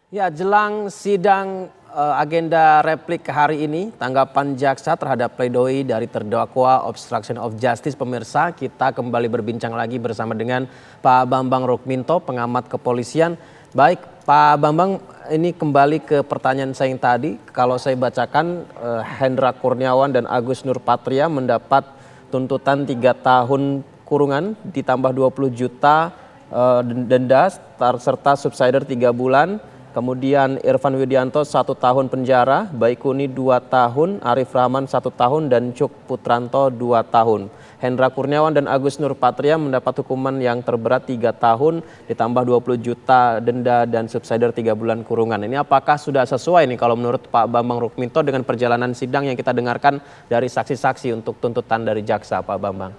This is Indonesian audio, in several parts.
Ya, jelang sidang agenda replik hari ini, tanggapan jaksa terhadap pledoi dari terdakwa obstruction of justice. Pemirsa, kita kembali berbincang lagi bersama dengan Pak Bambang Rukminto, pengamat kepolisian. Baik, Pak Bambang, ini kembali ke pertanyaan saya yang tadi. Kalau saya bacakan, Hendra Kurniawan dan Agus Nurpatria mendapat tuntutan 3 tahun kurungan ditambah 20 juta denda serta subsidiar 3 bulan. Kemudian Irfan Widianto 1 tahun penjara, Baikuni 2 tahun, Arif Rahman 1 tahun, dan Cuk Putranto 2 tahun. Hendra Kurniawan dan Agus Nurpatria mendapat hukuman yang terberat 3 tahun ditambah 20 juta denda dan subsidiar 3 bulan kurungan. Ini apakah sudah sesuai nih kalau menurut Pak Bambang Rukminto dengan perjalanan sidang yang kita dengarkan dari saksi-saksi untuk tuntutan dari jaksa, Pak Bambang?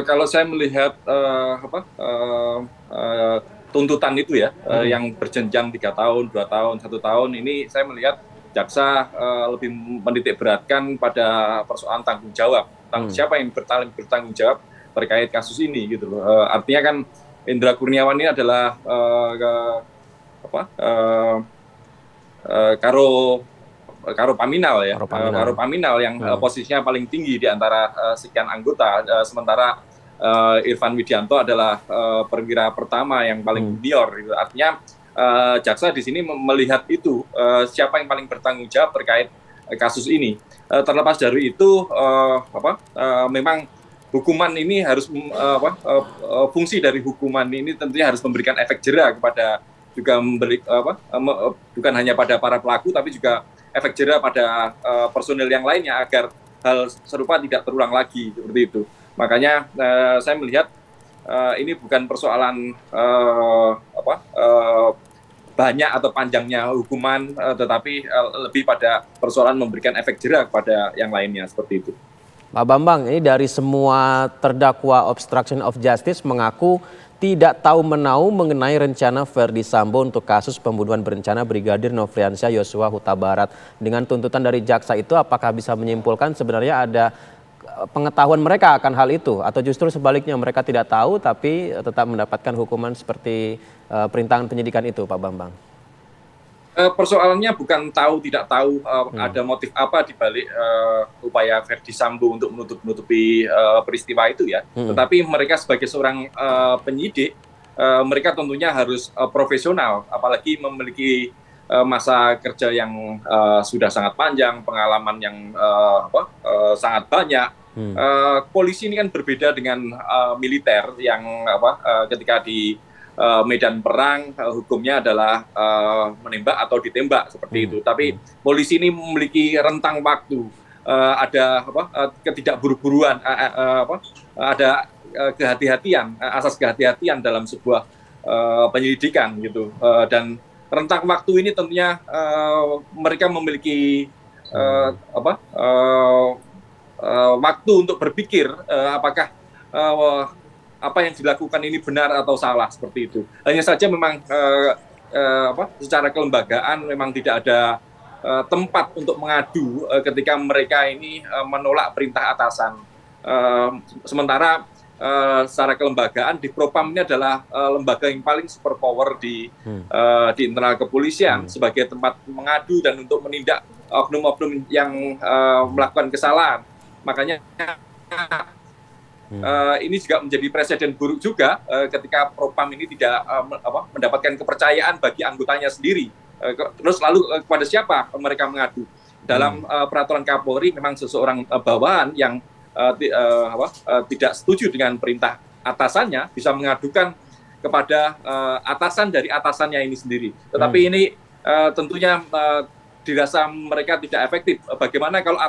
Kalau saya melihat tuntutan itu ya, yang berjenjang 3 tahun, 2 tahun, 1 tahun, ini saya melihat jaksa lebih menitik beratkan pada persoalan tanggung jawab. Siapa yang bertanggung jawab terkait kasus ini gitu loh. Artinya kan Hendra Kurniawan ini adalah Karo Paminal ya, Karo Paminal yang posisinya paling tinggi di antara sekian anggota, sementara Irfan Widianto adalah perwira pertama yang paling junior. Gitu. Artinya jaksa di sini melihat itu siapa yang paling bertanggung jawab terkait kasus ini. Terlepas dari itu, memang hukuman ini harus fungsi dari hukuman ini tentunya harus memberikan efek jera kepada juga bukan hanya pada para pelaku tapi juga efek jera pada personil yang lainnya agar hal serupa tidak terulang lagi seperti itu. Makanya saya melihat ini bukan persoalan banyak atau panjangnya hukuman, tetapi lebih pada persoalan memberikan efek jera kepada yang lainnya seperti itu. Pak Bambang, ini dari semua terdakwa obstruction of justice mengaku tidak tahu menau mengenai rencana Verdi Sambo untuk kasus pembunuhan berencana Brigadir Nofriansyah Yosua Huta Barat. Dengan tuntutan dari jaksa itu, apakah bisa menyimpulkan sebenarnya ada pengetahuan mereka akan hal itu? Atau justru sebaliknya mereka tidak tahu tapi tetap mendapatkan hukuman seperti perintangan penyidikan itu, Pak Bambang? Persoalannya bukan tahu tidak tahu ada motif apa di balik upaya Verdi Sambo untuk menutupi peristiwa itu ya. Tetapi mereka sebagai seorang penyidik, mereka tentunya harus profesional, apalagi memiliki masa kerja yang sudah sangat panjang, pengalaman yang sangat banyak. Polisi ini kan berbeda dengan militer yang ketika di medan perang hukumnya adalah menembak atau ditembak seperti itu. Tapi polisi ini memiliki rentang waktu, ada ketidakburu-buruan, ada kehati-hatian, asas kehati-hatian dalam sebuah penyelidikan gitu. Dan rentang waktu ini tentunya mereka memiliki waktu untuk berpikir apakah apa yang dilakukan ini benar atau salah seperti itu. Hanya saja memang secara kelembagaan memang tidak ada tempat untuk mengadu ketika mereka ini menolak perintah atasan. Sementara secara kelembagaan di Propam ini adalah lembaga yang paling superpower di internal kepolisian sebagai tempat mengadu dan untuk menindak oknum-oknum yang melakukan kesalahan. Makanya ini juga menjadi presiden buruk juga ketika Propam ini tidak mendapatkan kepercayaan bagi anggotanya sendiri. Terus lalu kepada siapa mereka mengadu? Dalam peraturan Kapolri memang seseorang bawahan yang tidak setuju dengan perintah atasannya bisa mengadukan kepada atasan dari atasannya ini sendiri. Tetapi ini tentunya dirasa mereka tidak efektif. Bagaimana kalau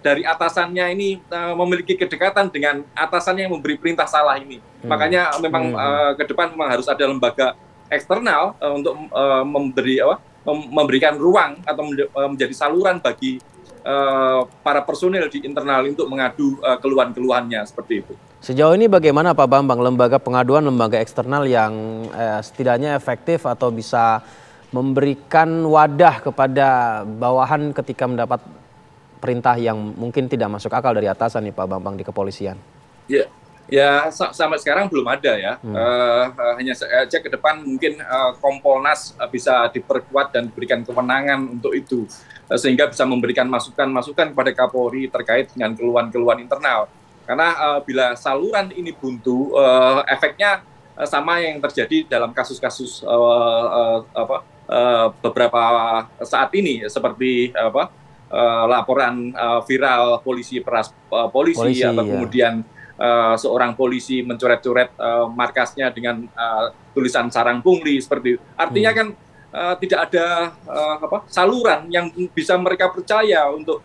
dari atasannya ini memiliki kedekatan dengan atasannya yang memberi perintah salah ini. Makanya memang ke depan memang harus ada lembaga eksternal untuk memberikan ruang atau menjadi saluran bagi para personil di internal untuk mengadu keluhan-keluhannya seperti itu. Sejauh ini bagaimana Pak Bambang, lembaga pengaduan, lembaga eksternal yang setidaknya efektif atau bisa memberikan wadah kepada bawahan ketika mendapat perintah yang mungkin tidak masuk akal dari atasan nih Pak Bambang di kepolisian? Ya, Ya, sampai sekarang belum ada ya. Hanya saja ke depan mungkin Kompolnas bisa diperkuat dan diberikan kewenangan untuk itu, sehingga bisa memberikan masukan-masukan kepada Kapolri terkait dengan keluhan-keluhan internal. Karena bila saluran ini buntu, efeknya sama yang terjadi dalam kasus-kasus beberapa saat ini, seperti laporan viral polisi peras polisi, Polisi atau ya. kemudian seorang polisi mencoret-coret markasnya dengan tulisan sarang pungli seperti itu. Artinya kan tidak ada saluran yang bisa mereka percaya untuk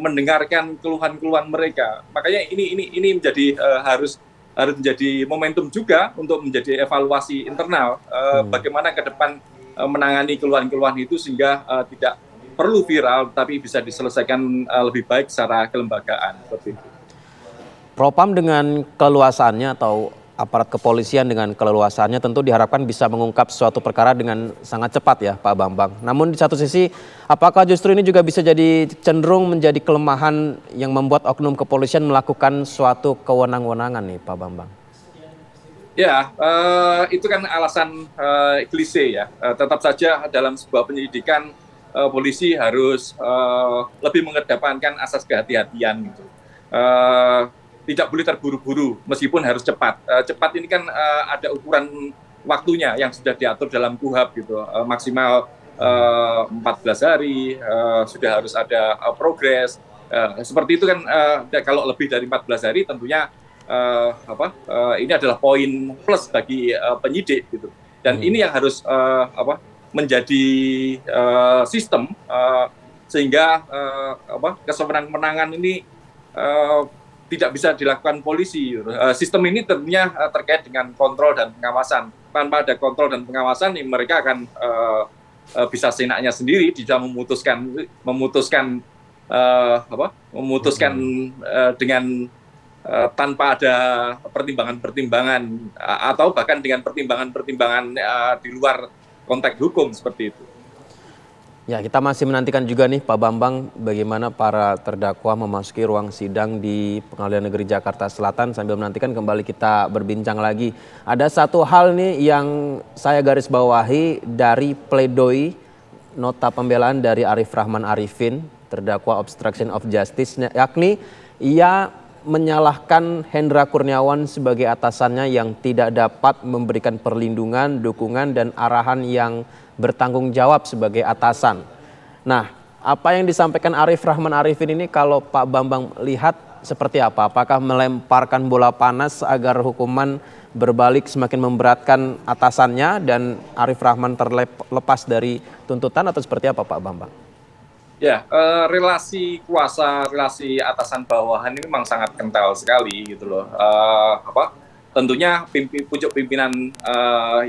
mendengarkan keluhan-keluhan mereka. Makanya ini menjadi harus menjadi momentum juga untuk menjadi evaluasi internal bagaimana ke depan menangani keluhan-keluhan itu sehingga tidak perlu viral tapi bisa diselesaikan lebih baik secara kelembagaan seperti itu. Propam dengan keleluasannya atau aparat kepolisian dengan keleluasannya tentu diharapkan bisa mengungkap suatu perkara dengan sangat cepat ya Pak Bambang. Namun di satu sisi apakah justru ini juga bisa jadi cenderung menjadi kelemahan yang membuat oknum kepolisian melakukan suatu kewenang-wenangan nih Pak Bambang? Ya, itu kan alasan klise ya. Tetap saja dalam sebuah penyidikan polisi harus lebih mengedepankan asas kehati-hatian gitu. Tidak boleh terburu-buru meskipun harus cepat. Cepat ini kan ada ukuran waktunya yang sudah diatur dalam KUHP gitu. Maksimal 14 hari sudah harus ada progres. Seperti itu kan kalau lebih dari 14 hari tentunya ini adalah poin plus bagi penyidik gitu. Dan ini yang harus menjadi sistem sehingga kesewenang-wenangan ini tidak bisa dilakukan polisi. Sistem ini tentunya terkait dengan kontrol dan pengawasan. Tanpa ada kontrol dan pengawasan, mereka akan bisa seenaknya sendiri bisa memutuskan dengan tanpa ada pertimbangan-pertimbangan atau bahkan dengan pertimbangan-pertimbangan di luar konteks hukum seperti itu. Ya, kita masih menantikan juga nih Pak Bambang bagaimana para terdakwa memasuki ruang sidang di Pengadilan Negeri Jakarta Selatan sambil menantikan kembali kita berbincang lagi. Ada satu hal nih yang saya garis bawahi dari pledoi nota pembelaan dari Arif Rahman Arifin, terdakwa obstruction of justice, yakni ia menyalahkan Hendra Kurniawan sebagai atasannya yang tidak dapat memberikan perlindungan, dukungan, dan arahan yang bertanggung jawab sebagai atasan. Nah, apa yang disampaikan Arif Rahman Arifin ini kalau Pak Bambang lihat seperti apa? Apakah melemparkan bola panas agar hukuman berbalik semakin memberatkan atasannya dan Arif Rahman terlepas dari tuntutan atau seperti apa Pak Bambang? Ya, relasi kuasa, relasi atasan bawahan ini memang sangat kental sekali gitu loh. Tentunya pucuk pimpinan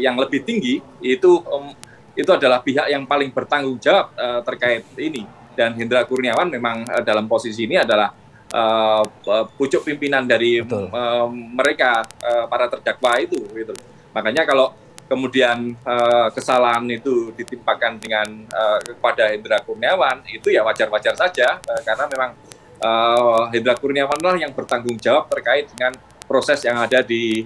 yang lebih tinggi itu adalah pihak yang paling bertanggung jawab terkait ini. Dan Hendra Kurniawan memang dalam posisi ini adalah pucuk pimpinan dari mereka para terdakwa itu. Gitu. Makanya kalau kemudian kesalahan itu ditimpakan dengan kepada Hendra Kurniawan, itu ya wajar-wajar saja karena memang Hendra Kurniawan lah yang bertanggung jawab terkait dengan proses yang ada di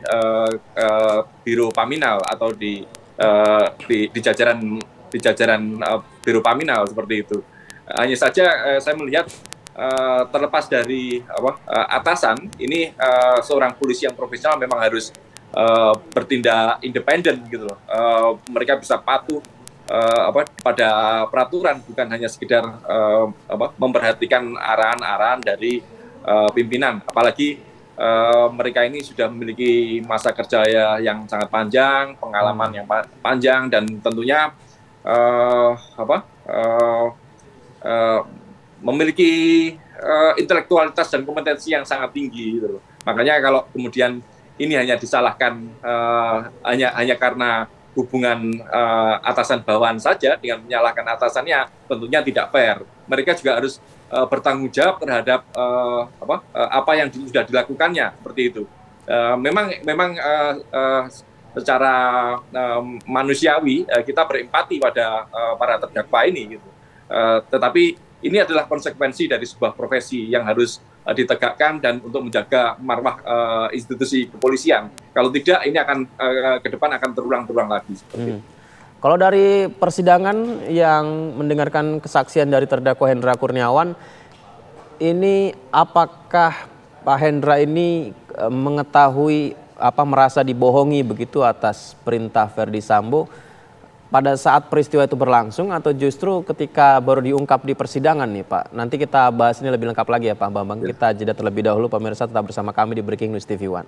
Biro Paminal atau di jajaran Biro Paminal seperti itu. Hanya saja saya melihat terlepas dari atasan, ini seorang polisi yang profesional memang harus bertindak independen gitu loh. Mereka bisa patuh pada peraturan, bukan hanya sekedar memperhatikan arahan-arahan dari pimpinan. Apalagi mereka ini sudah memiliki masa kerja yang sangat panjang, pengalaman yang panjang, dan tentunya memiliki intelektualitas dan kompetensi yang sangat tinggi. Gitu. Makanya kalau kemudian ini hanya disalahkan hanya karena hubungan atasan bawahan saja dengan menyalahkan atasannya, tentunya tidak fair. Mereka juga harus bertanggung jawab terhadap apa yang sudah dilakukannya seperti itu. Memang secara manusiawi kita berempati pada para terdakwa ini gitu. Tetapi ini adalah konsekuensi dari sebuah profesi yang harus ditegakkan dan untuk menjaga marwah institusi kepolisian. Kalau tidak, ini akan ke depan akan terulang-terulang lagi. Seperti itu. Kalau dari persidangan yang mendengarkan kesaksian dari terdakwa Hendra Kurniawan, ini apakah Pak Hendra ini mengetahui merasa dibohongi begitu atas perintah Verdi Sambo pada saat peristiwa itu berlangsung atau justru ketika baru diungkap di persidangan nih Pak? Nanti kita bahas ini lebih lengkap lagi ya Pak Bambang. Kita jeda terlebih dahulu, pemirsa tetap bersama kami di Breaking News TV One.